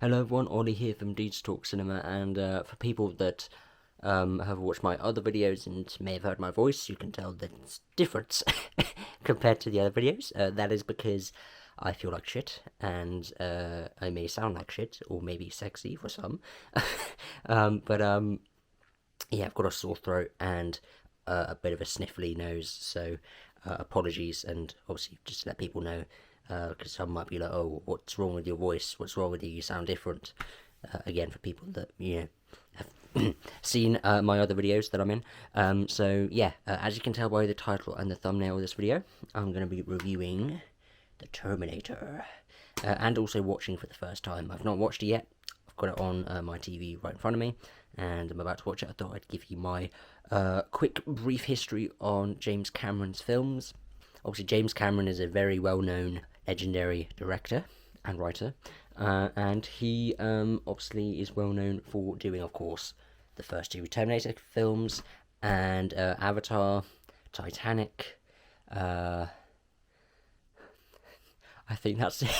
Hello everyone, Ollie here from 𝕣𝕖𝕧𝕚𝕚, and for people that have watched my other videos and may have heard my voice, you can tell that it's different compared to the other videos. That is because I feel like shit, and I may sound like shit, or maybe sexy for some. But yeah, I've got a sore throat and a bit of a sniffly nose, so apologies, and obviously just to let people know, because some might be like, oh, what's wrong with your voice? What's wrong with you? You sound different. Again, for people that, have seen my other videos that I'm in. So, yeah, as you can tell by the title and the thumbnail of this video, I'm going to be reviewing the Terminator. And also watching for the first time. I've not watched it yet. I've got it on my TV right in front of me, and I'm about to watch it. I thought I'd give you my quick, brief history on James Cameron's films. Obviously, James Cameron is a very well-known, legendary director and writer, and he obviously is well known for doing, of course, the first two Terminator films, and Avatar, Titanic. I think that's it.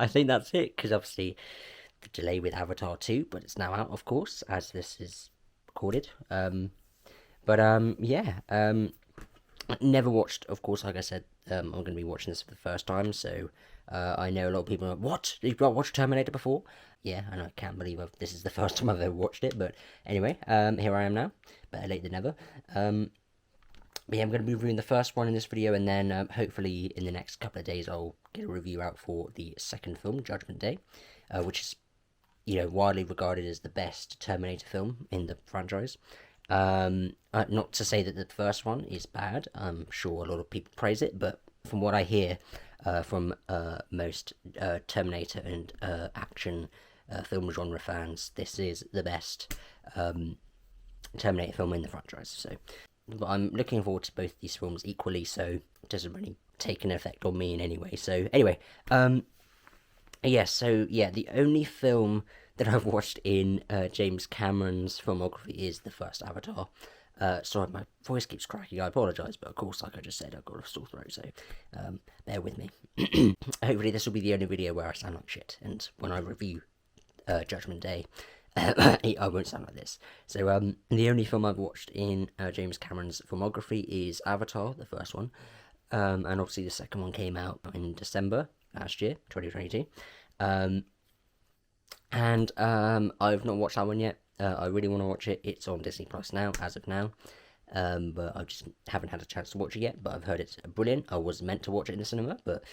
I think that's it, because obviously the delay with Avatar 2, but it's now out, of course, as this is recorded. Never watched, of course, like I said, I'm going to be watching this for the first time, so I know a lot of people are like, what? You've not watched Terminator before? Yeah, I know, I can't believe this is the first time I've ever watched it, but anyway, here I am now, better late than never. But yeah, I'm going to be reviewing the first one in this video, and then hopefully in the next couple of days I'll get a review out for the second film, Judgment Day, which is, widely regarded as the best Terminator film in the franchise. Not to say that the first one is bad. I'm sure a lot of people praise it, but from what I hear from most Terminator and action film genre fans, this is the best Terminator film in the franchise. So, but I'm looking forward to both these films equally, so it doesn't really take an effect on me in any way. So anyway, the only film that I've watched in James Cameron's filmography is the first Avatar. Sorry, my voice keeps cracking, I apologise, but of course, like I just said, I've got a sore throat, so bear with me. Hopefully this will be the only video where I sound like shit, and when I review Judgment Day, I won't sound like this. So the only film I've watched in James Cameron's filmography is Avatar, the first one, and obviously the second one came out in December last year, 2022. And I've not watched that one yet. I really want to watch it. It's on Disney Plus now, as of now. But I just haven't had a chance to watch it yet. But I've heard it's brilliant. I was meant to watch it in the cinema, but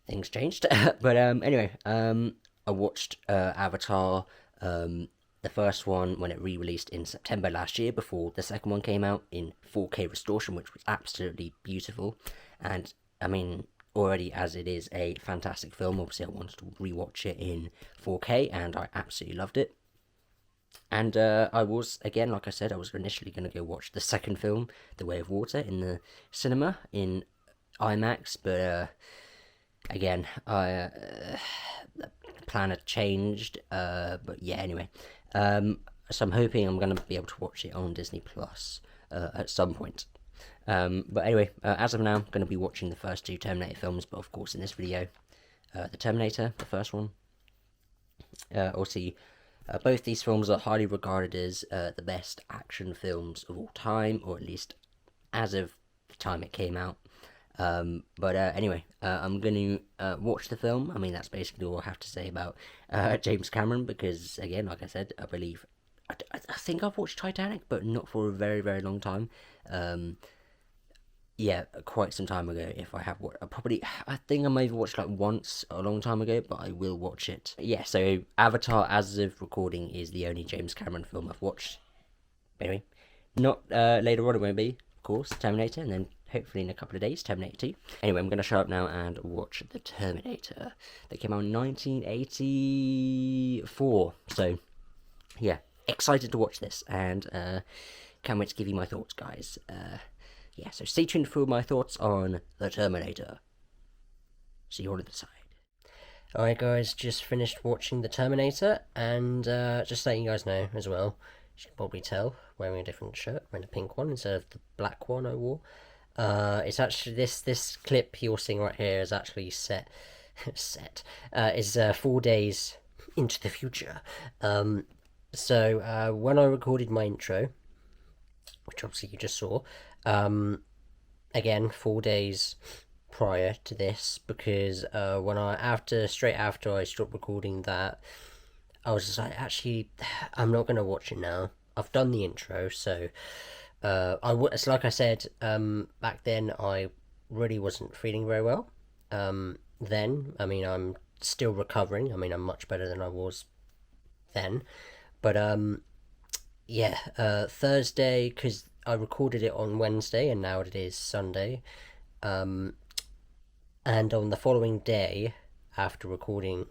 things changed. But anyway, I watched Avatar, the first one, when it re-released in September last year, before the second one came out in 4K restoration, which was absolutely beautiful. And I mean, already as it is a fantastic film, obviously I wanted to rewatch it in 4K, and I absolutely loved it. And I was, again, like I said, I was initially going to go watch the second film, The Way of Water, in the cinema in IMAX, but again, the plan had changed. But yeah, anyway, so I'm hoping I'm going to be able to watch it on Disney Plus at some point. But anyway, as of now, I'm going to be watching the first two Terminator films, but of course in this video, the Terminator, the first one. Both these films are highly regarded as the best action films of all time, or at least as of the time it came out. But anyway, I'm going to watch the film. I mean, that's basically all I have to say about James Cameron, because again, like I said, I believe, I think I've watched Titanic, but not for a very, very long time. Yeah, quite some time ago. If I have watched, I think I may have watched like once a long time ago, but I will watch it. Yeah, so Avatar, as of recording, is the only James Cameron film I've watched. Anyway, not later on it won't be, of course, Terminator, and then hopefully in a couple of days, Terminator 2. Anyway, I'm going to shut up now and watch the Terminator. That came out in 1984. So, yeah, excited to watch this, and can't wait to give you my thoughts, guys. Yeah, so stay tuned for my thoughts on the Terminator. See you on the side. Alright guys, just finished watching the Terminator, and just letting you guys know as well, you can probably tell, wearing a different shirt, wearing a pink one instead of the black one I wore. It's actually, this clip you're seeing right here is actually set set is 4 days into the future. So when I recorded my intro, which obviously you just saw, again 4 days prior to this, because straight after I stopped recording that, I was just like, actually, I'm not gonna watch it now. I've done the intro, so it's like I said, back then I really wasn't feeling very well. Then, I mean, I'm still recovering. I mean, I'm much better than I was then, but yeah, Thursday, because I recorded it on Wednesday and now it is Sunday, and on the following day after recording,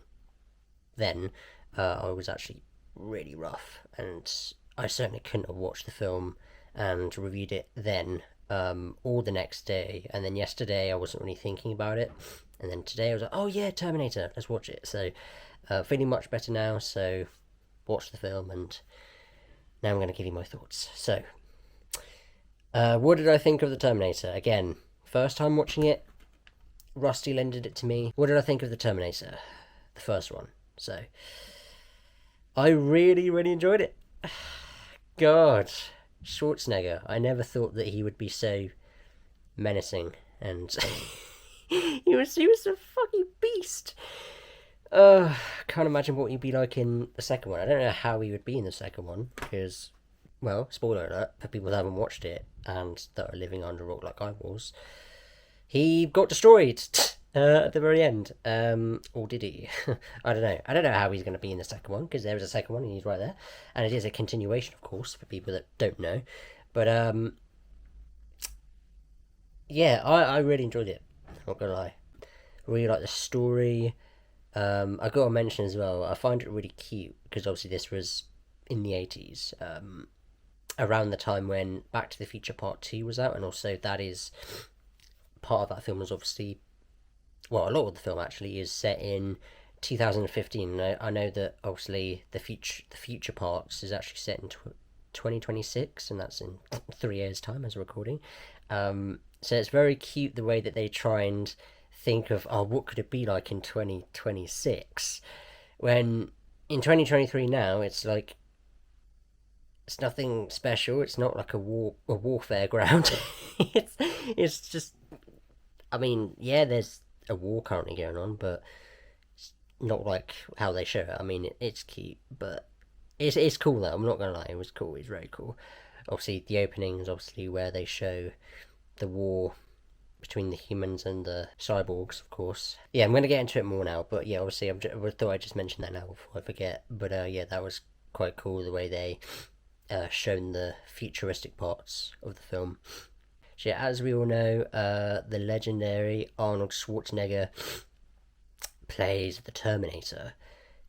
then I was actually really rough, and I certainly couldn't have watched the film and reviewed it then, or the next day. And then yesterday I wasn't really thinking about it, and then today I was like, oh yeah, Terminator, let's watch it. So feeling much better now, so watch the film, and now I'm going to give you my thoughts. So what did I think of the Terminator? Again, first time watching it, Rusty lended it to me. What did I think of the Terminator, the first one? So I really, really enjoyed it. God, Schwarzenegger. I never thought that he would be so menacing, and he was a fucking beast. Can't imagine what he'd be like in the second one. I don't know how he would be in the second one, because, well, spoiler alert for people that haven't watched it and that are living under a rock like I was, he got destroyed at the very end. Or did he? I don't know. I don't know how he's going to be in the second one, because there is a second one and he's right there, and it is a continuation, of course, for people that don't know. But yeah, I really enjoyed it. Not gonna lie, really like the story. I got to mention as well, I find it really cute because obviously this was in the 80s, around the time when Back to the Future Part 2 was out, and also that is part of that film was obviously, well, a lot of the film actually is set in 2015. I know that obviously the future parts is actually set in 2026, and that's in 3 years' time as a recording. So it's very cute the way that they try and think of, oh, what could it be like in 2026, when in 2023 now it's like, it's nothing special. It's not like a warfare ground. it's just, I mean, yeah, there's a war currently going on, but it's not like how they show it. I mean, it's cute, but it's cool though. I'm not gonna lie, it was cool. It's very cool. Obviously, the opening is obviously where they show the war between the humans and the cyborgs, of course. Yeah, I'm gonna get into it more now, but yeah, obviously, I thought I'd just mention that now before I forget. But yeah, that was quite cool the way they shown the futuristic parts of the film. So yeah, as we all know, the legendary Arnold Schwarzenegger plays the Terminator,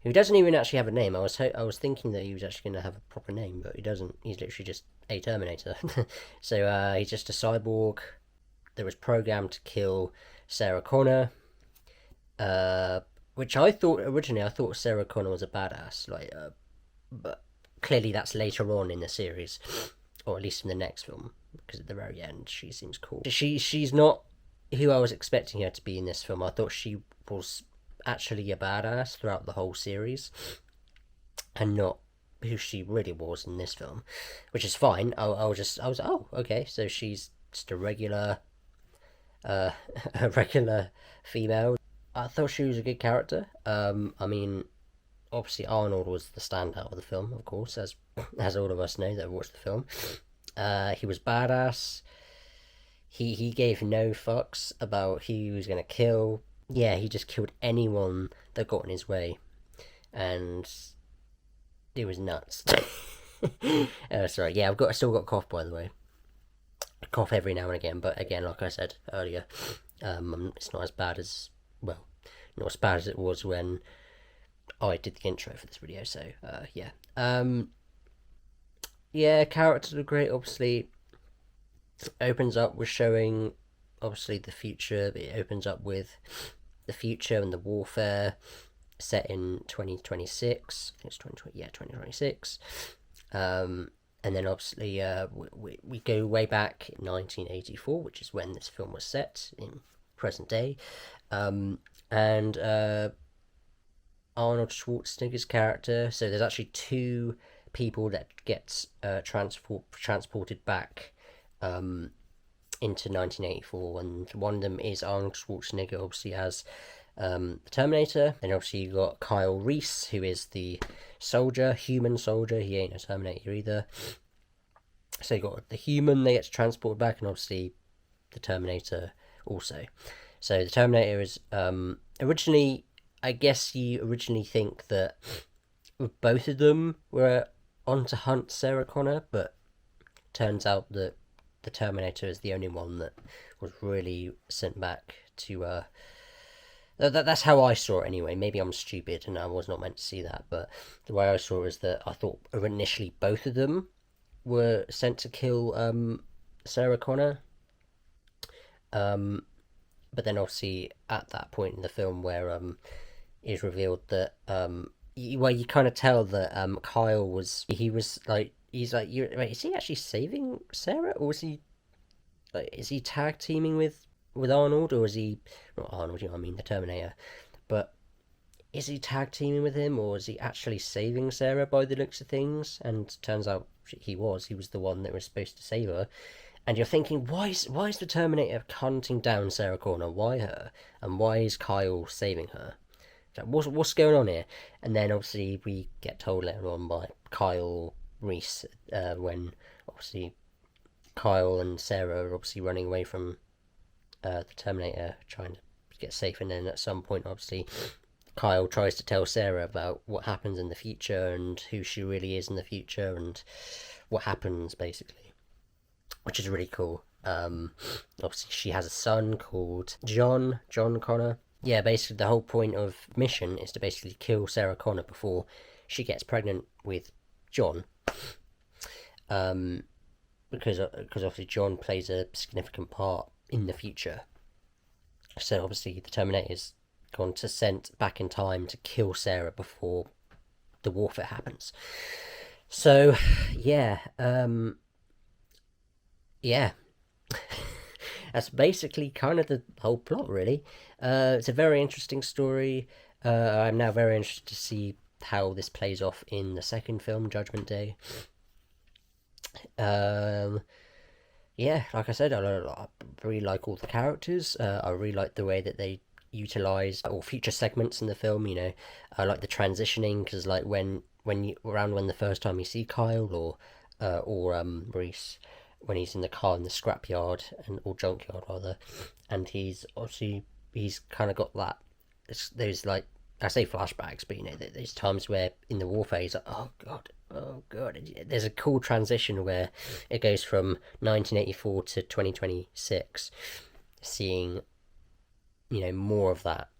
who doesn't even actually have a name. I was thinking that he was actually going to have a proper name, but he doesn't. He's literally just a Terminator. So he's just a cyborg that was programmed to kill Sarah Connor, which I thought Sarah Connor was a badass, like, but clearly that's later on in the series, or at least in the next film, because at the very end she seems cool. She's not who I was expecting her to be in this film. I thought she was actually a badass throughout the whole series, and not who she really was in this film, which is fine. I was oh, okay, so she's just a regular female. I thought she was a good character. I mean, obviously Arnold was the standout of the film, of course, as all of us know that have watched the film. He was badass. He gave no fucks about who he was gonna kill. Yeah, he just killed anyone that got in his way, and it was nuts. Sorry, yeah, I still got a cough, by the way. I cough every now and again, but again, like I said earlier, it's not as bad as, well, not as bad as it was when I did the intro for this video. So yeah, yeah, characters are great. Obviously, opens up with showing obviously the future. It opens up with the future and the warfare set in 2026. It's 2020, yeah, 2026. And then obviously we go way back in 1984, which is when this film was set in present day. and Arnold Schwarzenegger's character. So there's actually two people that get transported back into 1984, and one of them is Arnold Schwarzenegger, obviously as the Terminator. Then obviously you got Kyle Reese, who is the soldier, human soldier. He ain't a Terminator either. So you got the human, they get transported back, and obviously the Terminator also. So the Terminator is originally, I guess you originally think that both of them were on to hunt Sarah Connor, but turns out that the Terminator is the only one that was really sent back to. That's how I saw it anyway. Maybe I'm stupid and I was not meant to see that, but the way I saw it is that I thought initially both of them were sent to kill Sarah Connor. But then obviously at that point in the film where it is revealed that you kind of tell that Kyle was he's like wait, is he actually saving Sarah, or is he tag teaming with Arnold, or is he not Arnold? You know what I mean, the Terminator. But is he tag teaming with him, or is he actually saving Sarah by the looks of things? And turns out he was the one that was supposed to save her. And you're thinking, why is the Terminator hunting down Sarah Connor? Why her? And why is Kyle saving her? What's going on here? And then obviously we get told later on by Kyle Reese when obviously Kyle and Sarah are obviously running away from the Terminator, trying to get safe. And then at some point, obviously, Kyle tries to tell Sarah about what happens in the future and who she really is in the future and what happens, basically, which is really cool. Obviously, she has a son called John Connor. Yeah, basically, the whole point of mission is to basically kill Sarah Connor before she gets pregnant with John. Because obviously John plays a significant part in the future. So obviously the Terminator's gone to sent back in time to kill Sarah before the warfare happens. So yeah, yeah. That's basically kind of the whole plot, really. It's a very interesting story. I'm now very interested to see how this plays off in the second film, Judgment Day. Yeah, like I said, I really like all the characters. I really like the way that they utilize all future segments in the film. You know, I like the transitioning because, like, when the first time you see Kyle or Reese, when he's in the car in the scrapyard or junkyard rather, and he's kind of got that. Those, like, I say flashbacks, but you know, there's times where in the warfare he's like, oh god. There's a cool transition where it goes from 1984 to 2026, seeing, you know, more of that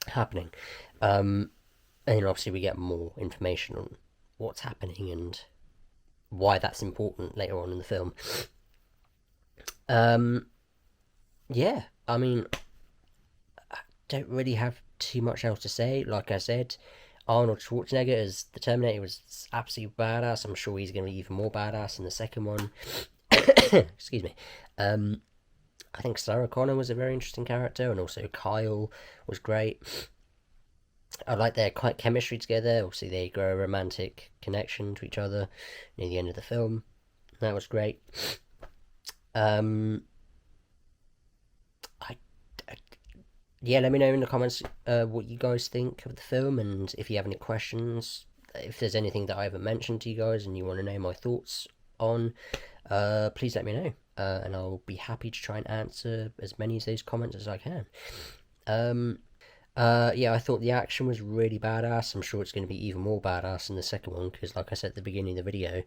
happening. And then obviously we get more information on what's happening and why that's important later on in the film. Yeah, I mean, I don't really have too much else to say. Like I said, Arnold Schwarzenegger as the Terminator was absolutely badass. I'm sure he's going to be even more badass in the second one. Excuse me. I think Sarah Connor was a very interesting character, and also Kyle was great. I like their chemistry together. Obviously, they grow a romantic connection to each other near the end of the film. That was great. Yeah, let me know in the comments what you guys think of the film, and if you have any questions, if there's anything that I haven't mentioned to you guys and you want to know my thoughts on, please let me know, and I'll be happy to try and answer as many of those comments as I can. Yeah, I thought the action was really badass. I'm sure it's going to be even more badass in the second one, because like I said at the beginning of the video,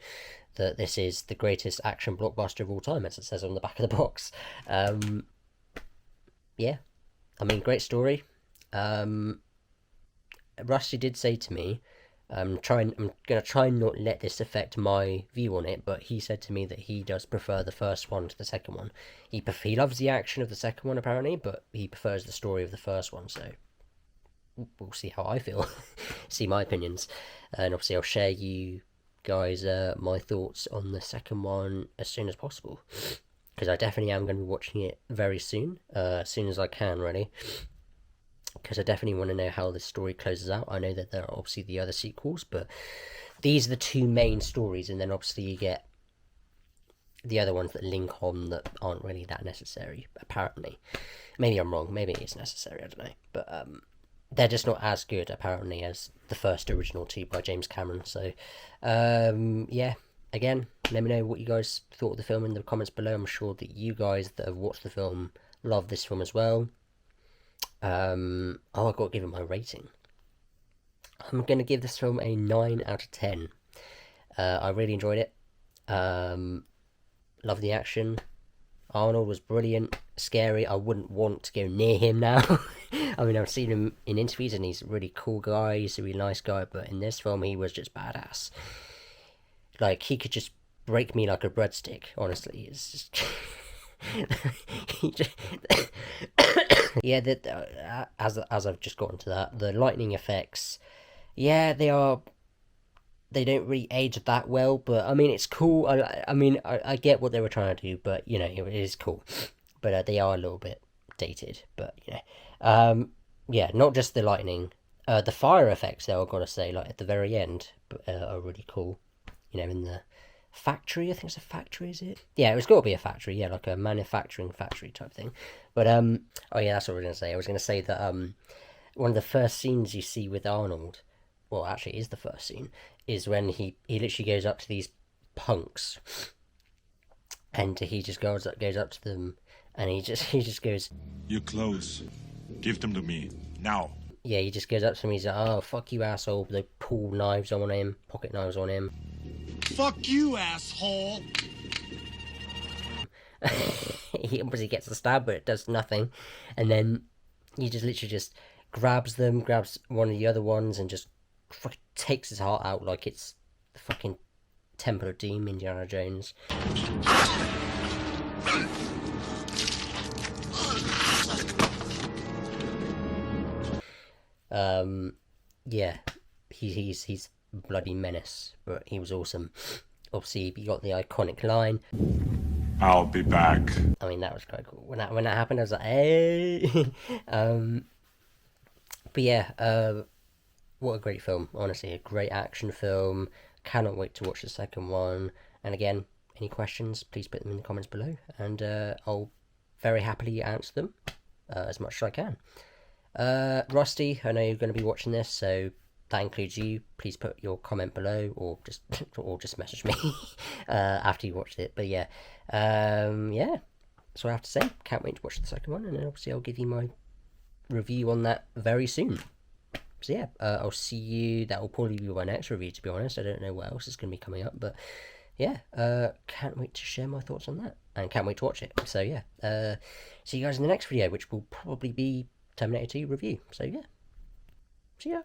that this is the greatest action blockbuster of all time, as it says on the back of the box. Yeah, I mean, great story. Rusty did say to me, I'm gonna try and not let this affect my view on it, but he said to me that he does prefer the first one to the second one. He loves the action of the second one apparently, but he prefers the story of the first one. So we'll see how I feel, see my opinions, and obviously I'll share you guys my thoughts on the second one as soon as possible, because I definitely am going to be watching it very soon, as soon as I can, really. because I definitely want to know how this story closes out. I know that there are obviously the other sequels, but these are the two main stories, and then obviously you get the other ones that link on that aren't really that necessary, apparently. Maybe I'm wrong, maybe it's necessary, I don't know. But they're just not as good, apparently, as the first original two by James Cameron. So, yeah, again, let me know what you guys thought of the film in the comments below. I'm sure that you guys that have watched the film love this film as well. Oh, I've got to give it my rating. I'm going to give this film a 9 out of 10. I really enjoyed it. Love the action. Arnold was brilliant, scary. I wouldn't want to go near him now. I mean, I've seen him in interviews and he's a really cool guy, he's a really nice guy, but in this film he was just badass. Like, he could just break me like a breadstick, honestly. It's just... yeah, as I've just gotten to that, the lightning effects, yeah, they don't really age that well, but I mean, it's cool. I get what they were trying to do, but you know, it is cool. But they are a little bit dated, but you know, yeah, not just the lightning, the fire effects though, I've got to say, like at the very end, are really cool. You know, in the factory, I think it's a factory, is it? Yeah, it's got to be a factory, yeah, like a manufacturing factory type thing. But oh yeah, that's what I was gonna say. I was gonna say that one of the first scenes you see with Arnold, well, actually, it is the first scene, is when he literally goes up to these punks, and he just goes up to them, and he just goes, "Your clothes, give them to me now." Yeah, he just goes up to him. He's like, "Oh, fuck you, asshole!" They pull knives on him, pocket knives on him. Fuck you, asshole! He obviously gets a stab, but it does nothing, and then he just literally just grabs one of the other ones, and just fucking takes his heart out like it's the fucking Temple of Doom, Indiana Jones. Yeah, he's bloody menace, but he was awesome. Obviously, he got the iconic line, "I'll be back." I mean, that was quite cool. When that happened, I was like, hey. But yeah, what a great film, honestly, a great action film. Cannot wait to watch the second one. And again, any questions, please put them in the comments below, and I'll very happily answer them as much as I can. Rusty, I know you're going to be watching this, so that includes you. Please put your comment below, or just message me after you watched it. But yeah, yeah, that's what I have to say. Can't wait to watch the second one, and then obviously I'll give you my review on that very soon. So yeah, I'll see you. That will probably be my next review, to be honest. I don't know what else is going to be coming up, but yeah, can't wait to share my thoughts on that, and can't wait to watch it. So yeah, see you guys in the next video, which will probably be Terminator 2 review. So yeah, see ya.